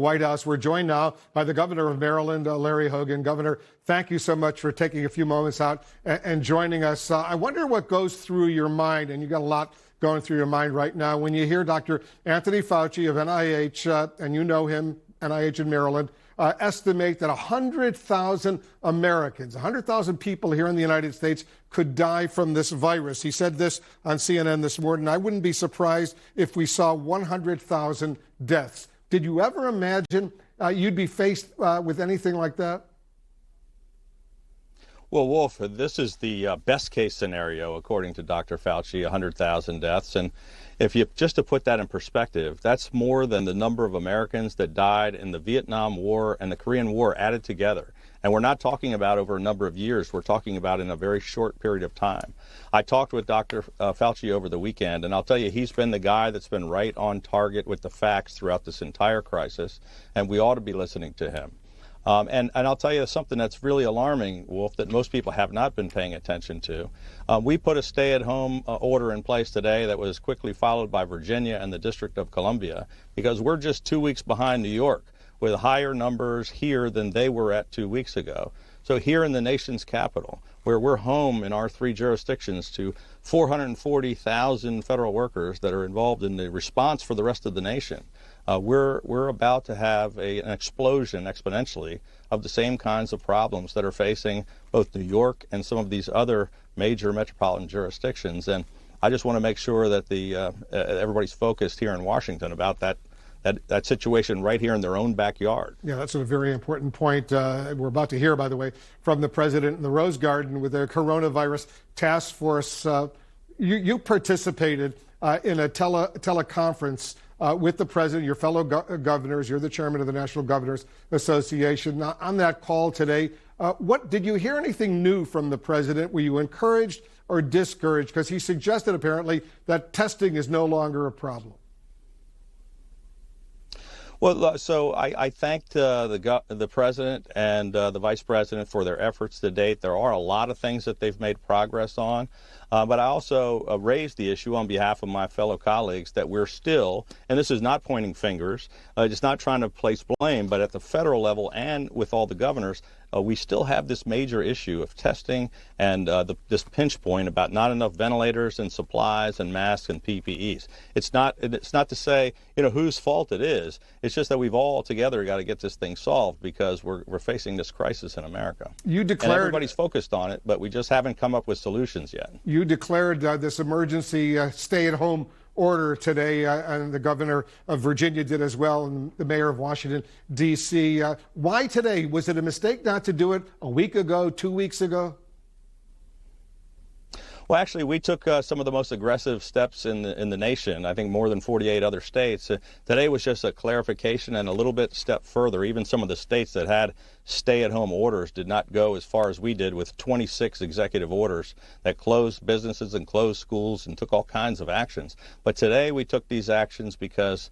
White House. We're joined now by the governor of Maryland, Larry Hogan. Governor, thank you so much for taking a few moments out and joining us. I wonder what goes through your mind, and you've got a lot going through your mind right now, when you hear Dr. Anthony Fauci of NIH, and you know him, NIH in Maryland, estimate that 100,000 Americans, 100,000 people here in the United States could die from this virus. He said this on CNN this morning. I wouldn't be surprised if we saw 100,000 deaths. Did you ever imagine you'd be faced with anything like that? Well, Wolf, this is the best case scenario, according to Dr. Fauci, 100,000 deaths. And if you just to put that in perspective, that's more than the number of Americans that died in the Vietnam War and the Korean War added together. And we're not talking about over a number of years. We're talking about in a very short period of time. I talked with Dr. Fauci over the weekend, and I'll tell you, he's been the guy that's been right on target with the facts throughout this entire crisis, and we ought to be listening to him. And I'll tell you something that's really alarming, Wolf, that most people have not been paying attention to. We put a stay-at-home order in place today that was quickly followed by Virginia and the District of Columbia, because we're just 2 weeks behind New York, with higher numbers here than they were at 2 weeks ago. So here in the nation's capital, where we're home in our 3 jurisdictions to 440,000 federal workers that are involved in the response for the rest of the nation, we're about to have an explosion exponentially of the same kinds of problems that are facing both New York and some of these other major metropolitan jurisdictions. And I just want to make sure that everybody's focused here in Washington about that situation right here in their own backyard. Yeah, that's a very important point. We're about to hear, by the way, from the president in the Rose Garden with their coronavirus task force. You participated in a teleconference with the president, your fellow governors. You're the chairman of the National Governors Association. Now, on that call today, what did you hear anything new from the president? Were you encouraged or discouraged? Because he suggested apparently that testing is no longer a problem. Well, so I thanked the president and the vice president for their efforts to date. There are a lot of things that they've made progress on, but I also raised the issue on behalf of my fellow colleagues that we're still, and this is not pointing fingers, it's not trying to place blame, but at the federal level and with all the governors, we still have this major issue of testing and this pinch point about not enough ventilators and supplies and masks and PPEs. It's not to say, whose fault it is. It's just that we've all together got to get this thing solved because we're facing this crisis in America. You declared, and everybody's focused on it, but we just haven't come up with solutions yet. You declared this emergency stay-at-home order today, and the governor of Virginia did as well, and the mayor of Washington, D.C. Why today? Was it a mistake not to do it a week ago, 2 weeks ago? Well, actually, we took some of the most aggressive steps in the nation. I think more than 48 other states. Today was just a clarification and a little bit step further. Even some of the states that had stay-at-home orders did not go as far as we did with 26 executive orders that closed businesses and closed schools and took all kinds of actions. But today we took these actions because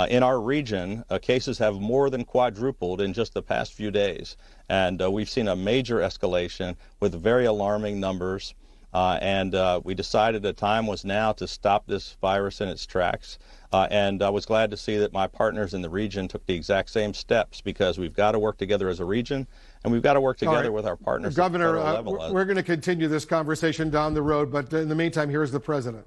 in our region, cases have more than quadrupled in just the past few days. And we've seen a major escalation with very alarming numbers. And we decided the time was now to stop this virus in its tracks. And I was glad to see that my partners in the region took the exact same steps, because we've got to work together as a region, and we've got to work together with our partners. Governor, we're going to continue this conversation down the road, but in the meantime, here's the president.